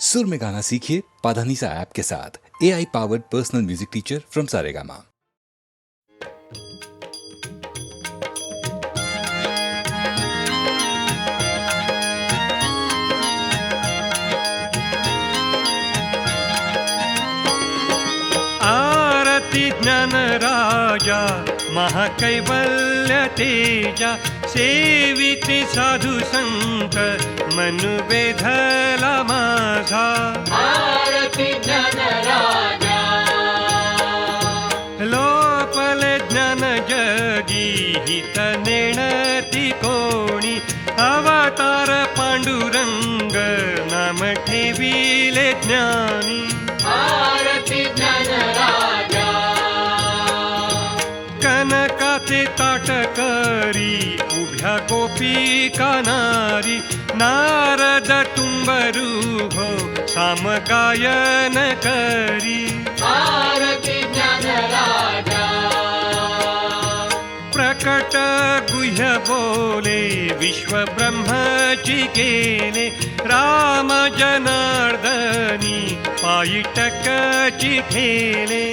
सुर में गाना सीखिए पाधानीसा ऐप के साथ। AI powered personal music teacher from Saregama. आरती ज्ञान राजा महाकैवल्य तेजा, सेविते साधु संत मनु वेधला माझा। आरती ज्ञान राजा लोपले ज्ञान जगी हित नेणती कोणी, अवतार पांडुरंग नाम ठेविले ज्ञानी। आरती ज्ञान राजा कनकाचे ताट करी उभ्या गोपिका नारी, नारद तुंबरू हो सामगायन करी। आरती ज्ञान राजा प्रकट गुह्य बोले विश्व ब्रह्मची केले, राम जनार्दनी पायी टकची ठेले।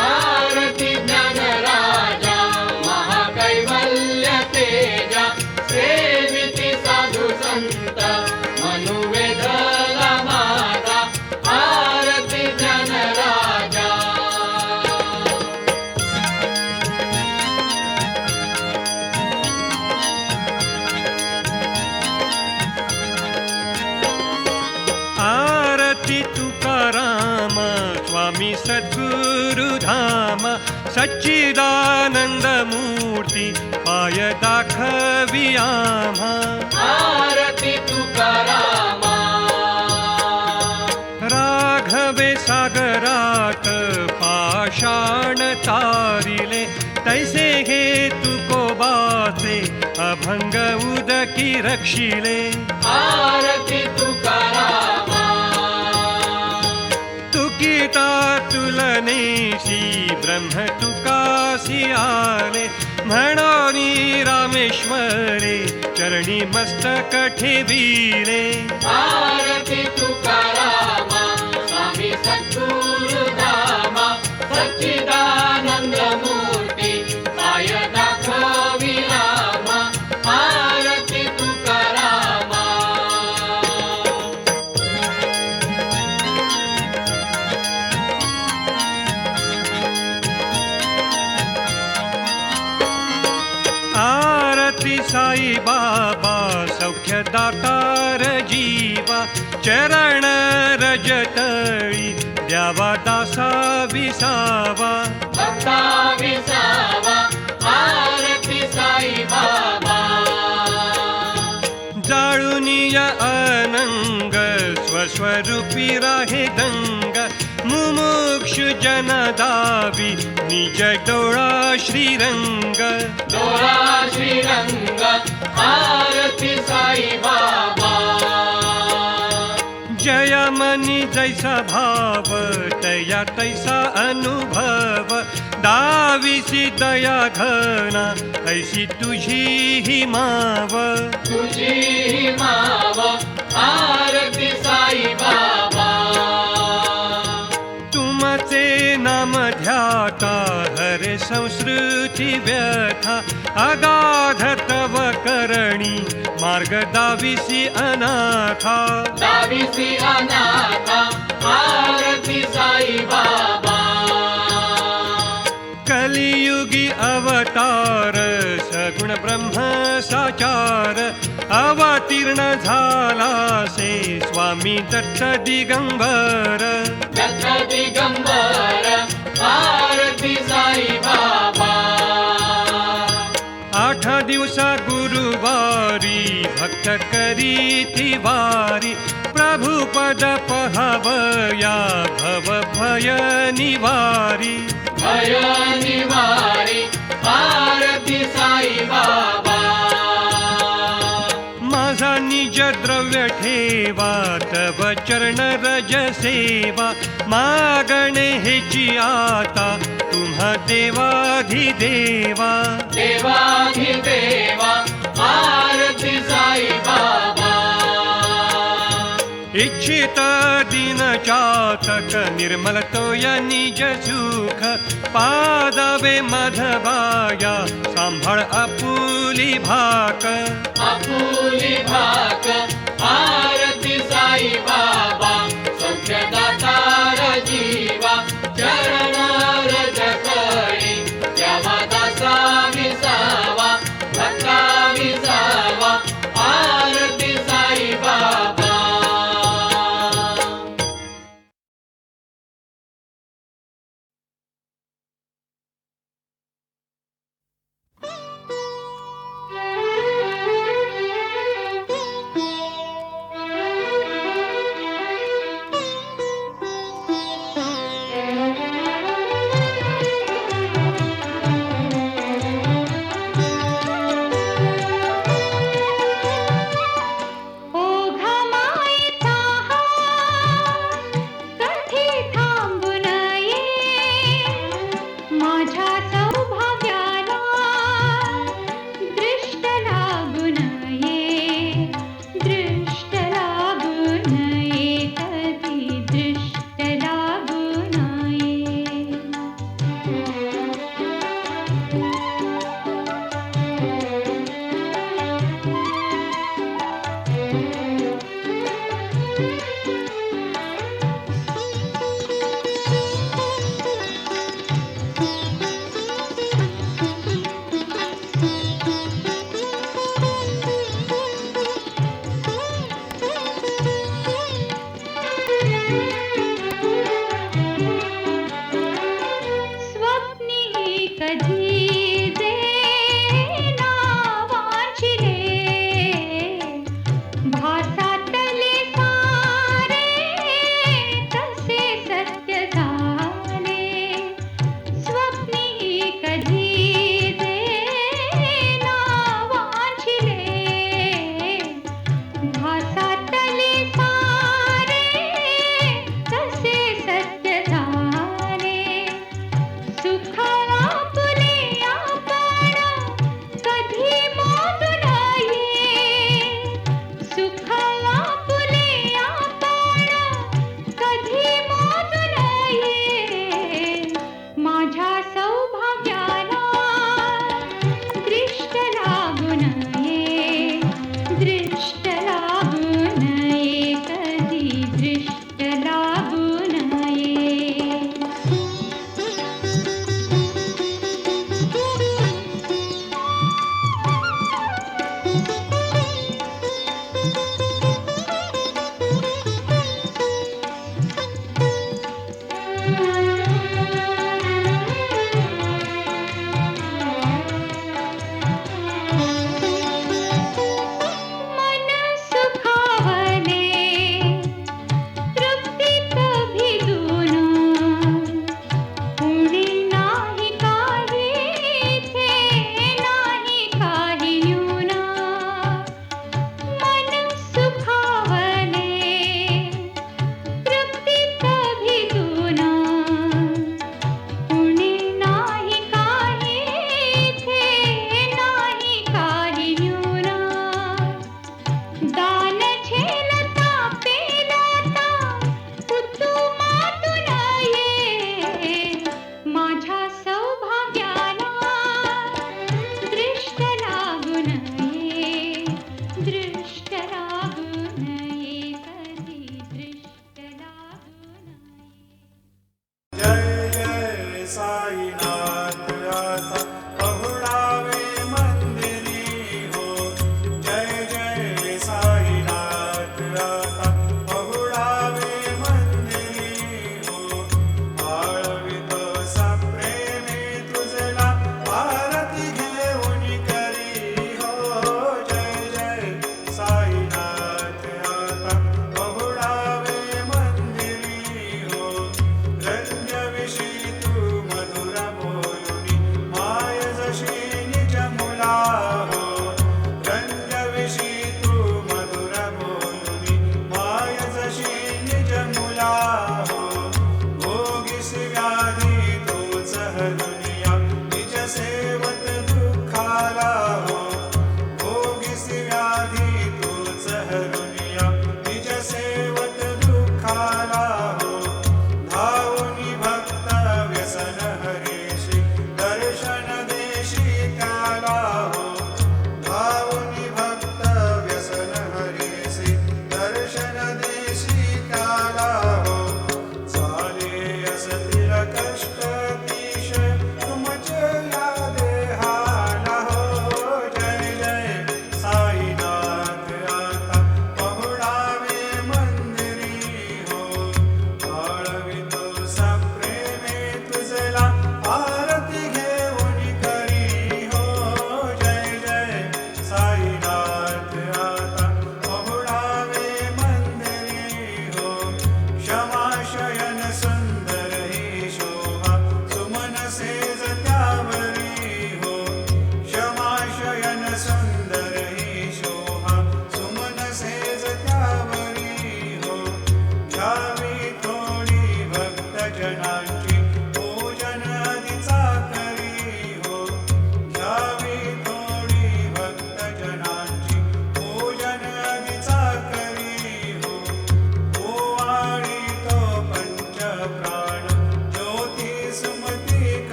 आरती ज्ञान राजा महाकैवल्य तेजा, सेविती साधु संत मनु वेधला माझा। आरती ज्ञान राजा आरती तुकाराम स्वामी सद्गुरु धाम, सच्चिदानंद मूर्ती पाय दाखवी आम्हा। आरती तुकारामा राघवे सागरात पाषाण तारिले, तैसे हे तुकोबाचे अभंग उदकी रक्षिले। आरती तुकारामा तुकिता तुलनेशी ब्रह्म तुकासी आले, म्हणोनी रामेश्वरे चरणी मस्तक ठेविले। आरती तुकारामा स्वामी सद्गुरु धामा, सच्चिदानंद मूर्ती पाय दाखवी रामा। आरती तुकारामा आरती साई बाबा सौख्य दातार जीवा, चरण रजतळी द्यावा दासा विसावा। भक्ता विसावा। आरती साई बाबा जाळुनिय अनंग स्वस्वरूपी राहे दंग, मुमुक्षु जन दावी निज डोळा श्रीरंग। डोळा श्रीरंग आरती साई बाबा। जय मनी जैसा भाव तया तैसा अनुभव, दाविसी दया घना ऐसी तुझी ही माव। तुझी माव आरती साई बाबा। तुमचे नाम ध्याता हरे संस्कृती व्यथा, अगाध तव करणी मार्ग दाविसी अनाथा। दाविसी अनाथा आरती साई बाबा। कलियुगी अवतार सगुण ब्रह्म साचार, अवतीर्ण झालासे स्वामी दत्त दिगंबर। दत्त दिगंबर आरती साई बाबा। 8 दिवस गुरुवारी भक्त करीती वारी, प्रभु पद पहावया भव भय निवारी। भय निवारी आरती साई बाबा। माझा निज द्रव्य ठेवा तव चरण रज सेवा, मागणे हेची आता तुम्हा देवाधिदेवा। देवाधिदेवा आरती साई बाबा। इच्छित दिन चातक निर्मल तोय निज सुख पादावे मधवाया सांभाळ आपुली भाक आपुली भाक आरती साई बाबा सौख्यदातार जीवा चरण रज कळी द्यावा दासा विसावा भक्ता विसावा आरती साई बाबा.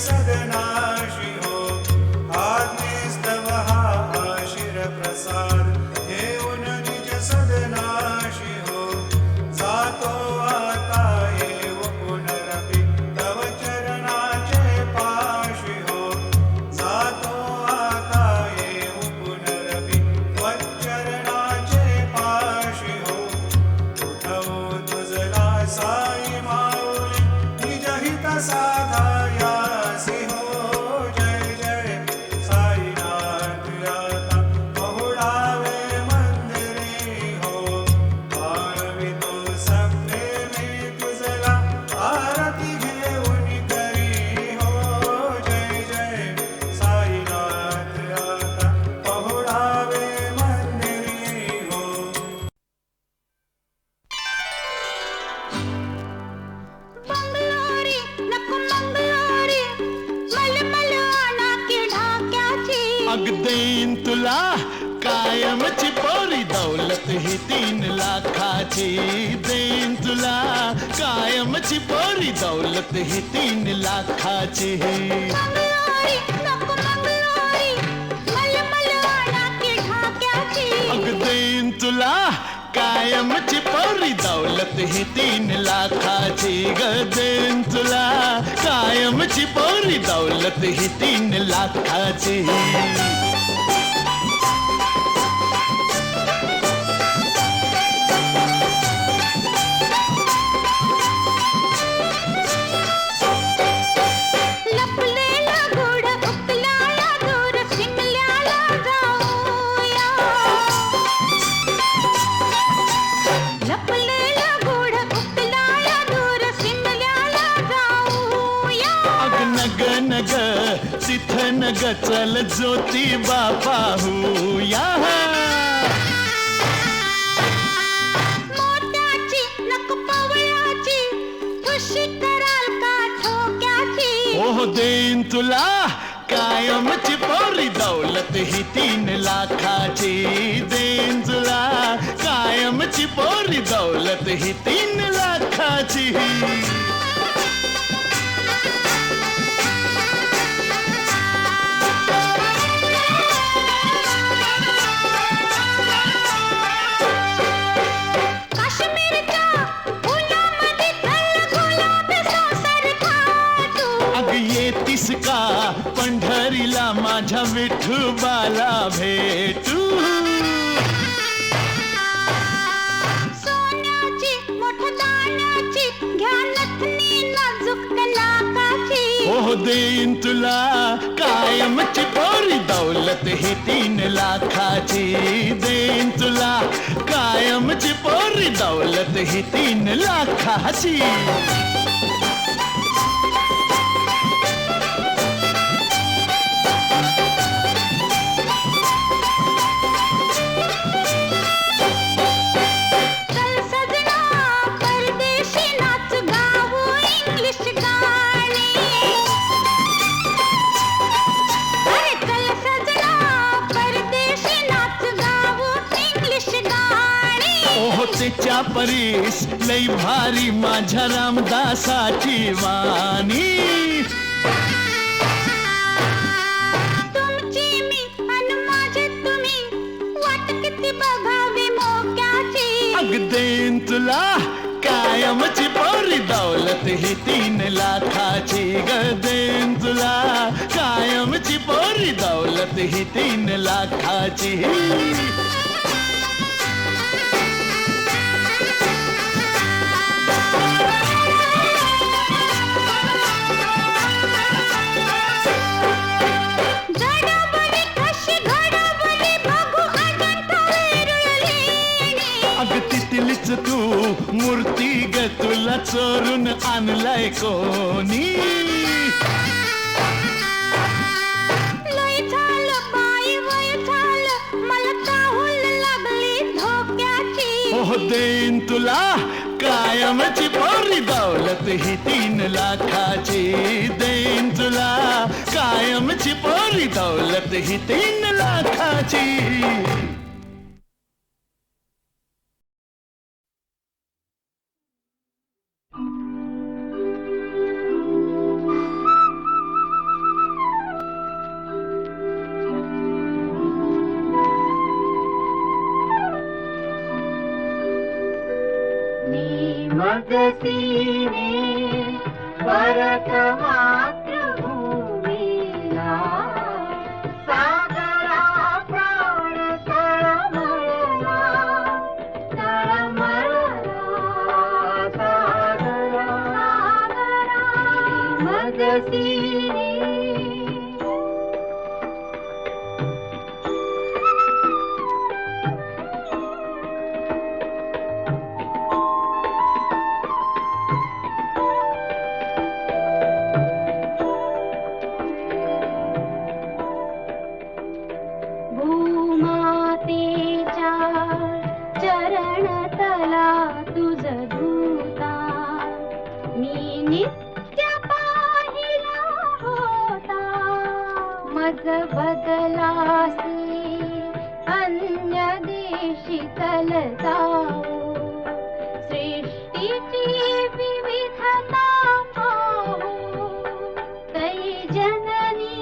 सदनाशी हो आज्ञेस्तव हा आशिर प्रसाद घेऊन निज सदनाशी हो जातो आता येऊ पुनरपि तव चरणाचे पाशी हो जातो आता येऊ पुनरपि त्वच्चरणाचे पाशी हो उठवू तुझला साई माऊली निज हित साधायासी हो जय जय साईनाथ आता पहुडावे मंदिरी हो पाळवितो सप्रेमे तुझला आरती घेऊन करी हो जय जय साईनाथ आता पहुडावे मंदिरी हो मंगलोरी नको मंगलोरी मलमल आना की ढाक्याची अग देईन तुला कायमची पोरी दौलत ही 3 लाखाची देईन तुला कायमची पोरी दौलत ही 3 लाखाची मंगलोरी नको मंगलोरी मलमल आना की ढाक्याची अग देईन तुला कायमची पोरी दौलत ही 3 लाखाची ग देईन तुला कायमची पोरी दौलत ही 3 लाखाची लपलेला घोडा उकलाला दूर सिमल्याला जाऊया लपलेला घोडा उकलाला दूर सिमल्याला जाऊया अग नग नग तिथ नग चल ज्योतिबा पाहूया मोत्याची नको पवळ्याची खुशी कराल का ठोक्याची ओह देईन तुला कायमची पोरी दौलत ही 3 लाखाची देईन तुला कायमची पोरी दौलत ही 3 लाखाची काश्मीरच्या फुलामध्ये चल गुलाबी सारखा तू अग येतीस का पंढरीला माझ्या विठोबाला भेटू सोन्याची मोठदाण्याची घ्या नथनी नाजूक लाकाची ओह देईन तुला कायमची पोरी दौलत ही 3 लाखाची देईन तुला कायमची पोरी दौलत ही 3 लाखाची चल सजना परदेशी नाच गाऊ इंग्लिश गाणी अरे चल सजना परदेशी नाच गाऊ इंग्लिश गाणी ओह तिच्या परीस लई भारी माझ्या रामदासाची वाणी तुमची मी अन माझे तुम्ही वाट किती बघावी मोक्याची अग देईन तुला कायमची पोरी दौलत ही 3 लाखाची ग देईन तुला कायमची पोरी दौलत ही 3 लाखाची घडामोडी कशी घडामोडी बघू अजंठा वेरूळ लेणी अग तिथलीच तू मूर्ती ग तुला चोरून आणलाय कोणी लय झालं बाई वय झालं मला चाहूल लागली धोक्याची ओह देईन तुला कायमची पोरी दौलत ही 3 लाखाची देईन तुला कायमची पोरी दौलत ही 3 लाखाची मगसीने परत मातृभूमीला सागरा प्राण तळमळला सागरा मगसीने. चरणतला तुझ धूता मी नित्य पाहिला होता. मज बदलासी अन्य देशी तल जाऊ सृष्टीची विविधता पाहू. कै जननी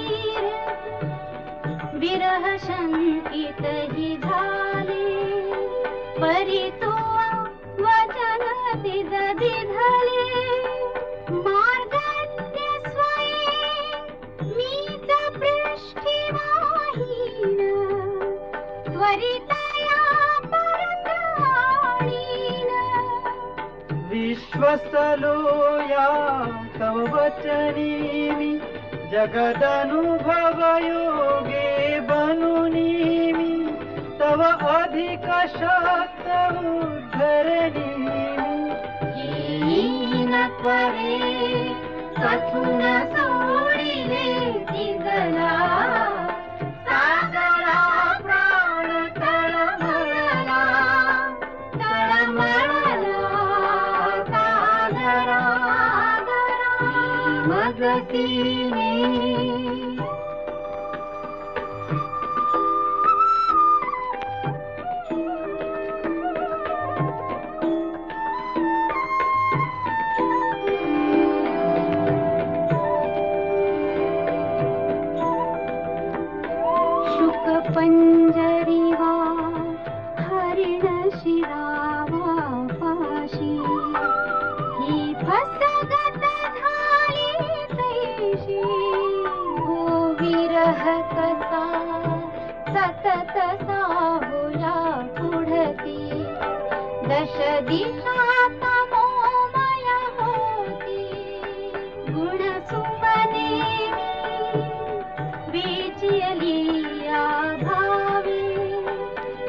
विरह शंकित ही झाले परी तो वचन दिद दिधले. मार्गज्ञ स्वये मीच पृष्ठीवाहीन त्वरितया परत आणीन. विश्वसलो या तव वचनी मी जगदनुभव योगे बनुनी मी तव अधिक शक्त उद्धरणी हीन त्वरे कथून सोडिले दिगला सागरा प्राण तळमळला सागरा मगसीने. पंजरीवा हरिण शिरावा पाशी ही फसगत झाली तैशी. हो विरह कसा सतत साहुला पुढती दश दिशा तमोमय होती. गुण सुमने विजयली भावे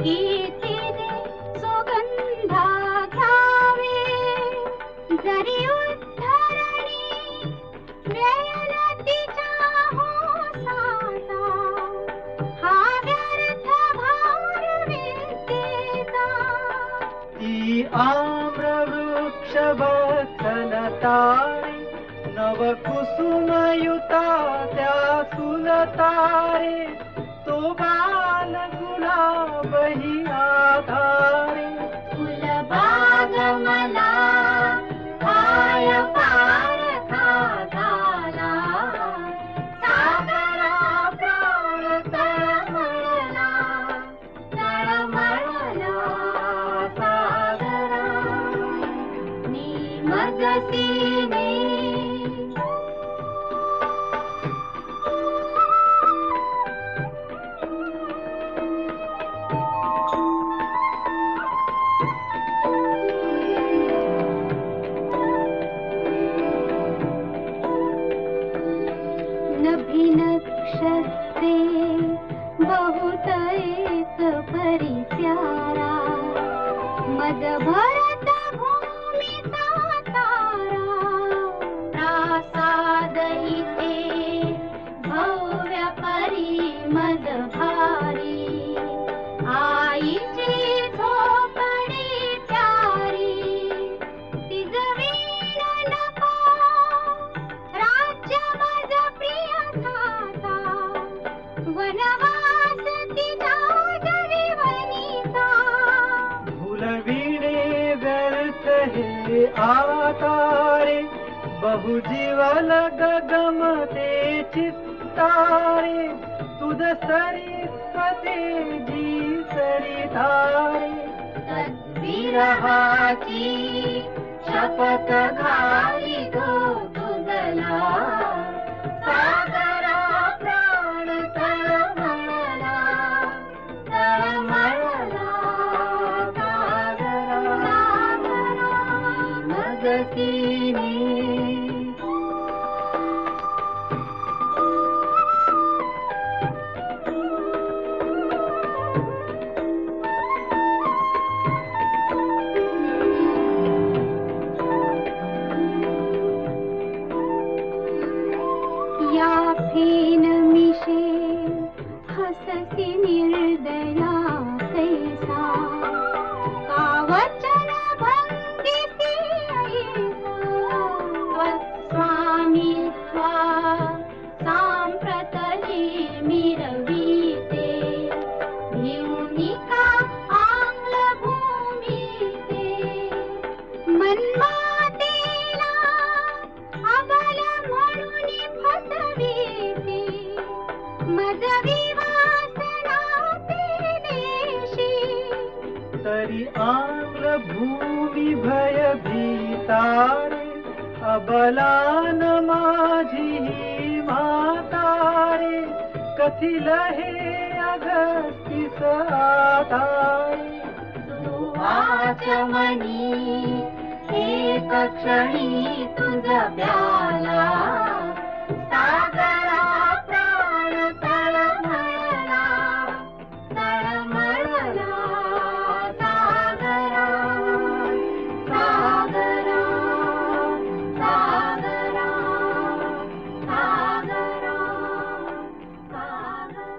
कीर्तीने सुगंधा घ्यावे. जरी उद्धरणी मिळेल तिच्या हो साता हा व्यर्थ भार विद्येचा. ती आम्रवृक्ष बसलतारे नव कुसुमयुता त्या सुलतारे. तो बाल गुलाब ही आधारे फुलबाग मला काय पार झाला सागरा प्राण तळमळला सागरा मी मगसीने. नक्षत्रे बहुत एक परी प्यारा मद भरत भूमिचा तारा. प्रासाद इथे भव्य परी मद भारी आईची झोपडी प्यारी. तिज वीर नको राज्य मज प्रिय थाता वनवास तिच्या जरीवनीचा. भूलविणे व्यर्थ हे आतारे बहुजीवन गगमते चित्तारे. तुझ सरी कते जी सरी धारे तद्विरहाची शपथ घाली तो तुझला सागरा प्राण तळमळला तळमळला सागरा मगसीने या फेन मिशे हससी निर्दया कैसा कावचन भंगिसी ऐसा स्वामित्वा सांप्रतली मिरवीते भिवनिका आंग्ल भूमीते मन्मातेला अबल म्हणून फसवीते मजवी वासनाते देशी तरी आंग्ल भूमी भय भीतारे अबलान माझी ही मातारे कथिल हे अगस्तीस आतारे आचमनी एक क्षणी तुझ प्याला सागरा प्राण तळमळला तळमळला सागरा सागरा सागरा सागरा सागरा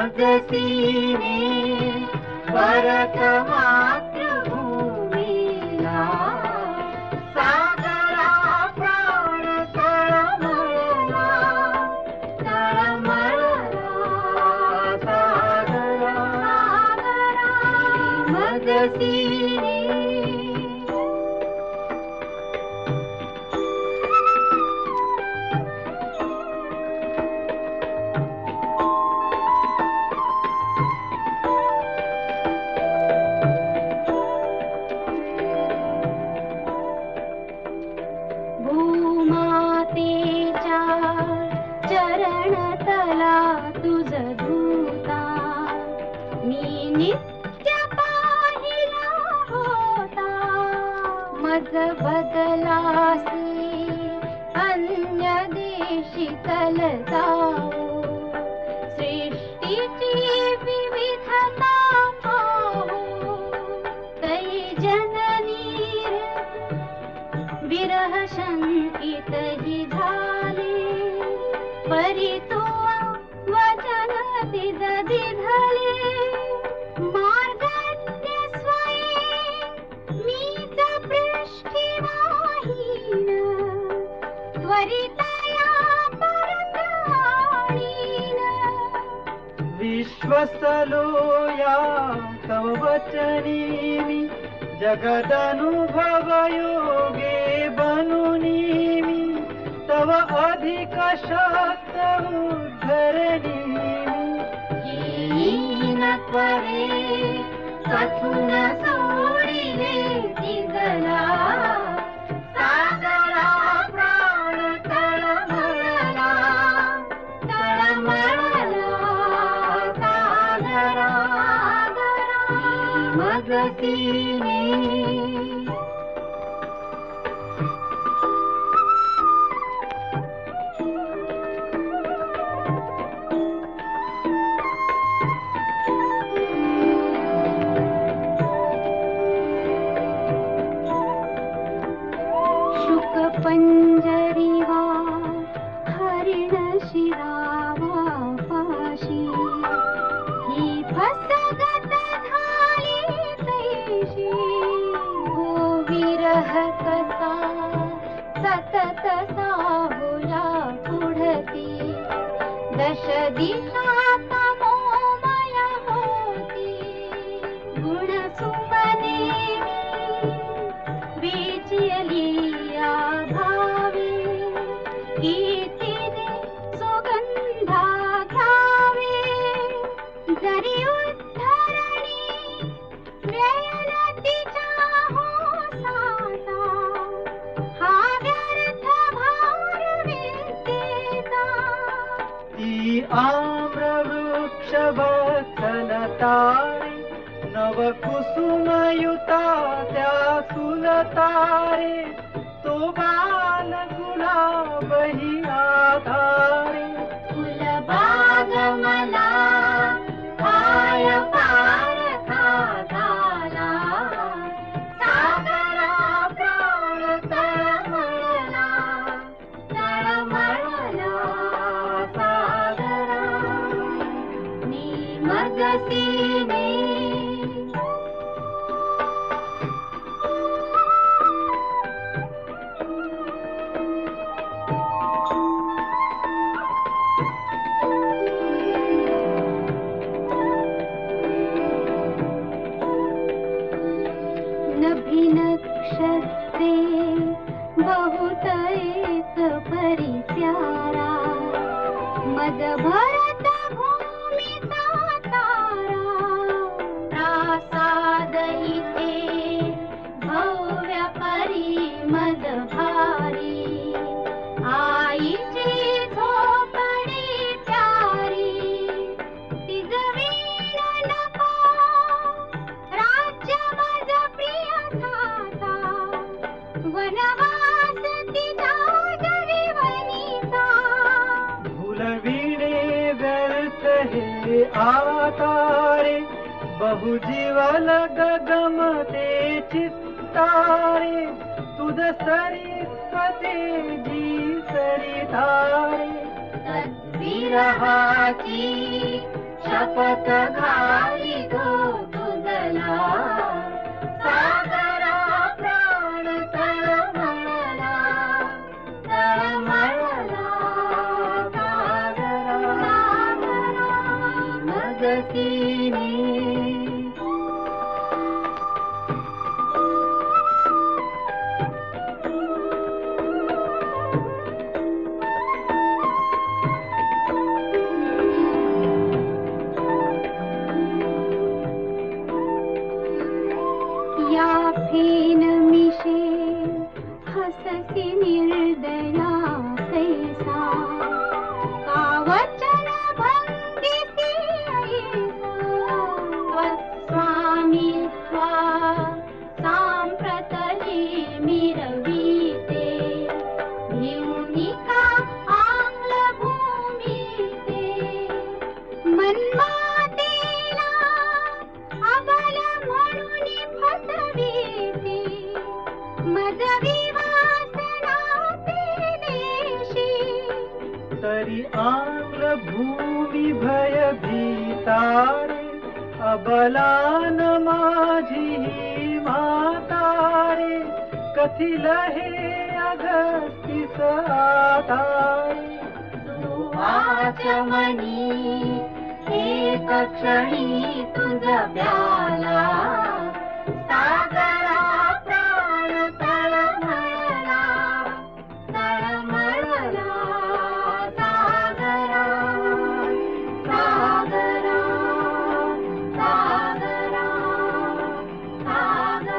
मगसीने परत मातृभूमीला सागरा प्राण तळमळला तळमळला सागरा सागरा मगसीने भूमातेच्या चरणतला तुझ धूता मी नित्य पाहिला होता मज बदलासी अन्य देशी कलताओ सृष्टीची विविधता पाहू तै जननीर विरह शंकित ही झाले परी तो वचन तिज दिधले मार्गत्य स्वये मीच पृष्ठीवाहीन त्वरितया परत आणीन विश्वसलो या तव वचनी मी जगदनुभव योगे बनुनी मी तव अधिक शक्त उद्धरणी येईन त्वरे कथून सोडिले तिजला सागरा प्राण तळमळला तळमळला सागरा मगसीने पंजरीवा हरिण शिरावा पाशी ही फसगत झाली तैशी हो विरह कसा सतत साहुला पुढती दश दिशा तमोमय आम्रवृक्ष बसलतारे नवकुसुमयुता त्या सुलतारे तो बाल गुलाबही आधारे फुलबाग मला काय पार झाला सागरा प्राण तळमळला सागरा मी मजसीने नक्षत्रे बहुत एक परी प्यारा मद भरत भूमिचा तारा प्रासाद इथे भव्य परी मद भारी आईची झोपडी प्यारी तिजवीण नको राज्य मज प्रिय थाता वनवास तिचा जरीवनीचा भूलविणे व्यर्थ हे आतारे बहुजीवल गगमते चित्तारे तुझ सरित्वते जी सरितारे तद्विरहाची शपथ घाली तो तुझला सागरा प्राण तळमळला सागरा मजसीने या फेन मिशे हससी निर्दया कैसा कावचन भंगिसी ऐसा स्वामी स्वा सांप्रतली मिरवीते भिवनिका आंग्ल भूमीते मन्मातेला अबल म्हणून फसवीते मजवी वासनाते देशी तरी आंग्ल भूमी भय भीतारे अबलान माझी ही मातारे कथिल हे अगस्तीस आधारे सुवाचमणी एक क्षणी तुझ प्याला सागरा प्राण तळमळला सागरा सागरा सागरा सागरा सागरा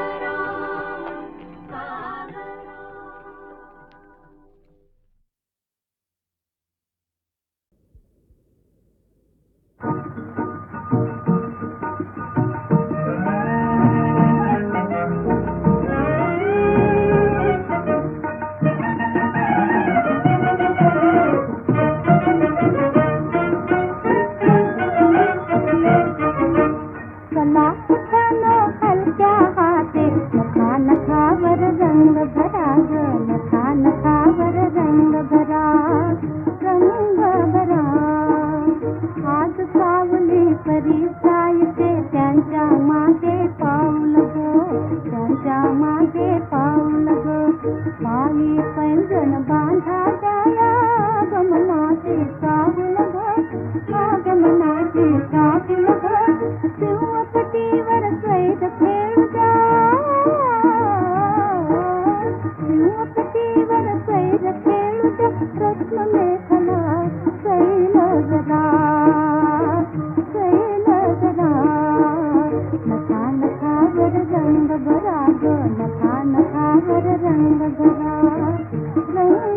चला उठानो हलक्या हाते नखा नखावर रंग भरा ग नखा नखावर रंग भरा आज सावली परी सायते त्यांच्या मागे पाऊल ग त्यांच्या मागे पाऊल ग मावी पैंजण बांधा दया गमनाचे सावल ग गमनाचे सावल ग शिवपटीवर स्वैर खेळू द्या शिवपटीवर स्वैर खेळू द्या रत्न मेखला सैल जरा नखा नखावर रंग भरा ग नखा नखावर रंग भरा रंग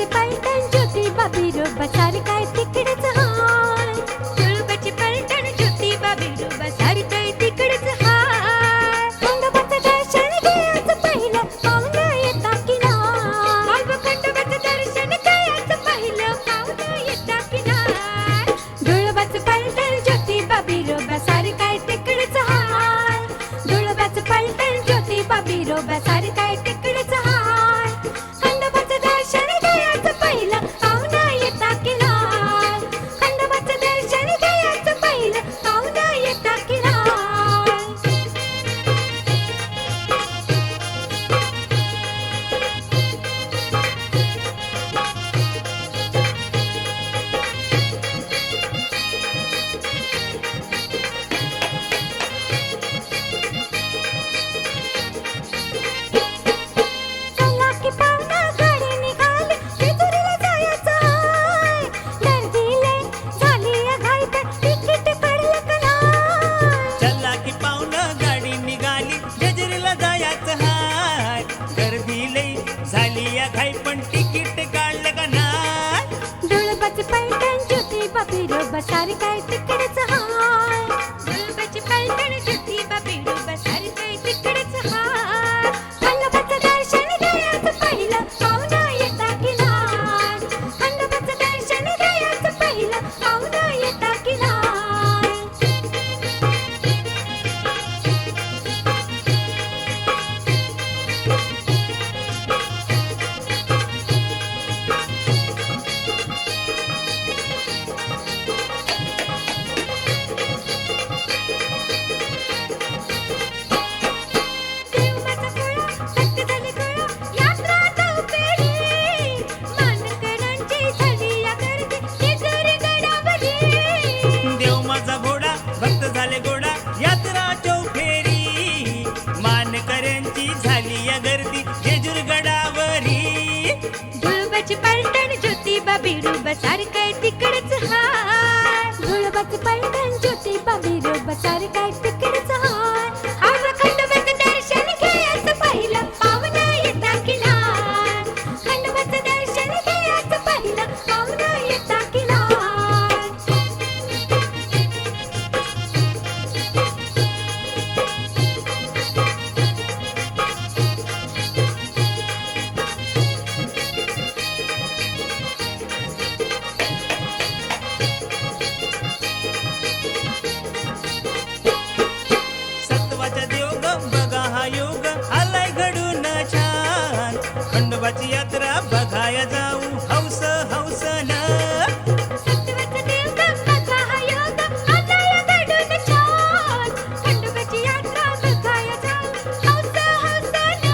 तुळबाची पैठण ज्योतिबा बिरोबा सारी काय तिकडेच हाय. तुळबाची पैठण ज्योतिबा बिरोबा सारी काय तिकडेच हाय. खंडोबाचं दर्शन घ्यायचं पहिलं पाहुणं येता की नाय. खंडोबाचं दर्शन घ्यायचं पहिलं पाहुणं येता की नाय. तुळबाचं पैठण ज्योतिबा बिरोबा सारी काय तिकडेच हाय. तुळबाचं पैठण ज्योतिबा बिरोबा सारी काय तिकडेच हाय. खंडोबाचं दर्शन घ्यायचं पहिलं पाहुणं येता की नाय. खंडोबाचं दर्शन घ्यायचं पहिलं पाहुणं येता की नाय. चला की पाहुणा गाडी निघाली जेजुरीला जायचं हाय. गर्दीले झाली घाई तर तिकीट पडलं का नाय. चला की पाहुणं गाडी निघाली जेजुरीला जायचं हाय. गर्दी लई झाली या घाई पण तिकीट काढलं का नाय. तुळबाची पैठण ज्योतिबा बिरोबा सारी काय तिकडेच हाय. तुळबाची पैठण ज्योतिबा बिरोबा सारी काय तिकडेच हाय. खंडोबाचं दर्शन घ्यायचं पहिलं पाहुणं येता की नाय. खंडोबाचं दर्शन घ्यायचं पहिलं पाहुणं येता की नाय. देवमाचा गोळा सत्य झाले गोळा यात्रा चौपेली. मानकरांची झाली या गर्दी जेजुरी गडावरी. देव माझा घोडा भक्त झाले गोडा यात्रा चौफेरी. मानकऱ्यांची झाली या गर्दी जेजूर गडावरी. तुळबाची पैठण ज्योतिबा बिरोबा सारी काय तिकडेच हाय. तुळबाची पैठण ज्योतिबा बिरोबा सारी काय तिकडेच हाय. आज खंडोबाचं दर्शन घ्यायचं पहिलं पाहुणं येता की नाय. खंडोबाचं दर्शन घ्यायचं पहिलं पाहुणं येता की नाय. सत्वाचा देव बघा हा योग आलाय घडून छान. खंडोबाची यात्रा बघाया जाऊ हौस हौसन. सत्वाचं देव बघा हा योग आलाय घडून छान. खंडोबाची यात्रा बघाया जाऊ हौस हौसनं.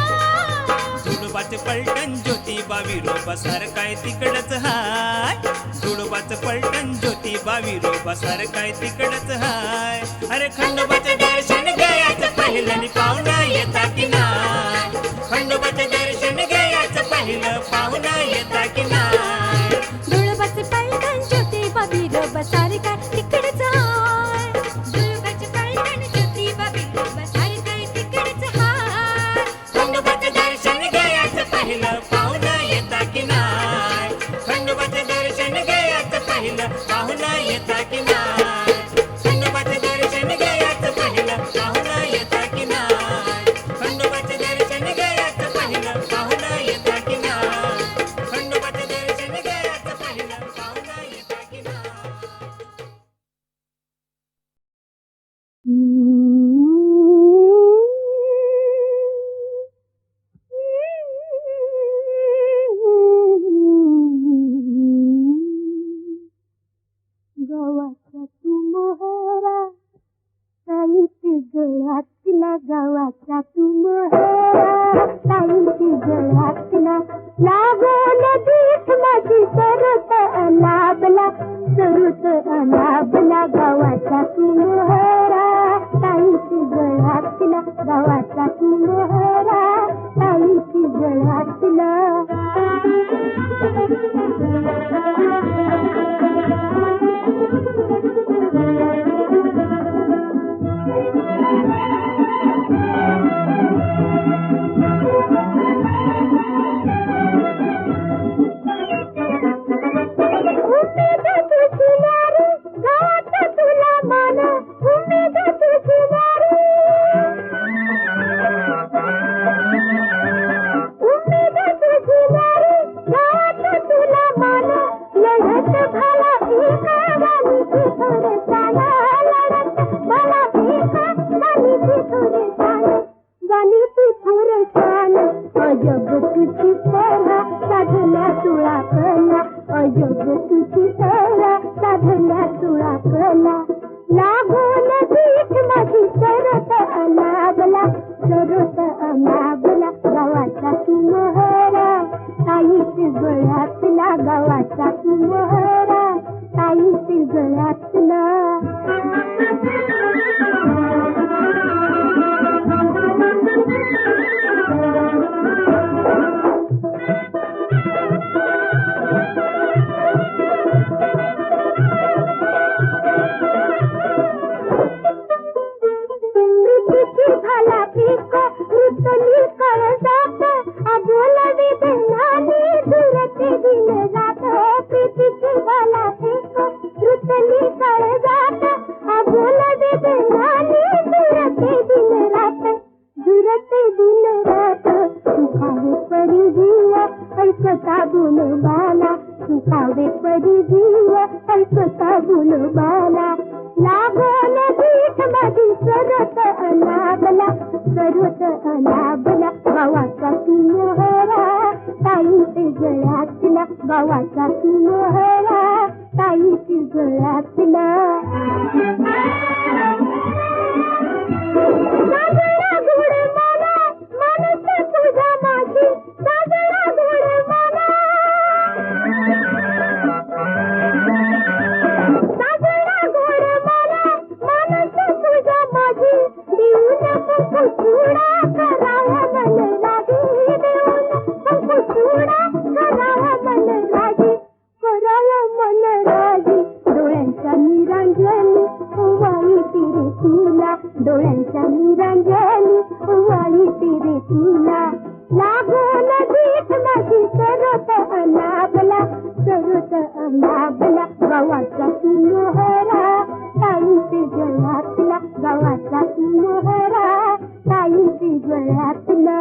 तुळबाचे पलटण ज्योतिबा विरोबा सार काय तिकडच हाय. तुळबाचं पलटण ज्योतिबा विरोबा सार काय तिकडच हाय. अरे खंडोबाचं दर्शन घ्यायचं पहिलं आणि पाहुणं येता की नाय. खंडोबाचं दर्शन घ्यायचं पहिलं पाहुणं येता की नाय. तुळबाची पैठण ज्योतिबा बिरोबा सारी काय तिकडेच हाय. तुळबाची पैठण ज्योतिबा बिरोबा सारी काय तिकडेच हाय. खंडोबाचं दर्शन घ्यायचं पहिलं पाहुणं येता की नाय. खंडोबाचं दर्शन घ्यायचं पहिलं पाहुणं येता की नाय. खंडोबाचं दर्शन घ्यायचं पहिलं पाहुणं येता की नाय. खंडोबाचं दर्शन घ्यायचं पहिलं पाहुणं येता की नाय. खंडोबाचं दर्शन घ्यायचं पहिलं पाहुणं येता की नाय. गव्हाचा तू मोहरा साईत गळ्यातला. गव्हाचा तू मोहरा साईत गळ्यातला. लागोन दीठ माझी सरुत अनाबला. सरुत अनाबला. गव्हाचा तू मोहरा साईत गळ्यातला. गव्हाचा तू मोहरा साईत गळ्यातला. अजब तुझी सरा साधल्या तुळा कला लागून पीठ माझी सरत अनाबला गावाचा तू मोहरा ताईच गळ्यातला गावाचा तू मोहरा ताईच गळ्यातला भाला पीक रुतली कळजात अबोलवी बेनाली दुरते दिन रात प्रीतीची भाला पीक रुतली कळजात अबोलवी बेनाली दुरते दिन रात सुखावे परी जीव ऐकता गुणबाला सुखावे परी जीव ऐकता गुणबाला लागोन पीठ माझी सरत अनाबला गावाचा तू मोहरा ताईचे गळ्यातला गावाचा तू मोहरा ताईचे गळ्यातला साजरा गोड मला मानस तुझा माझी साजरा गोड मला साजरा गोड मला मानस तुझा माझी देऊन पुडा करावा मन लागी देऊन पुडा करावा मन लागी करावा मन लागी डोळ्यांच्या निरांजनी वाई तिरे तुला डोळ्यांच्या निरांजनी वाई तिरे तुला लागून दीप माझी सरत अनाबला गावाचा तू मोहरा ताईचे गळ्यातला गावाचा तू मोहरा ताईचे गळ्यातला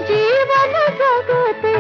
जीवन जगते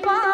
पा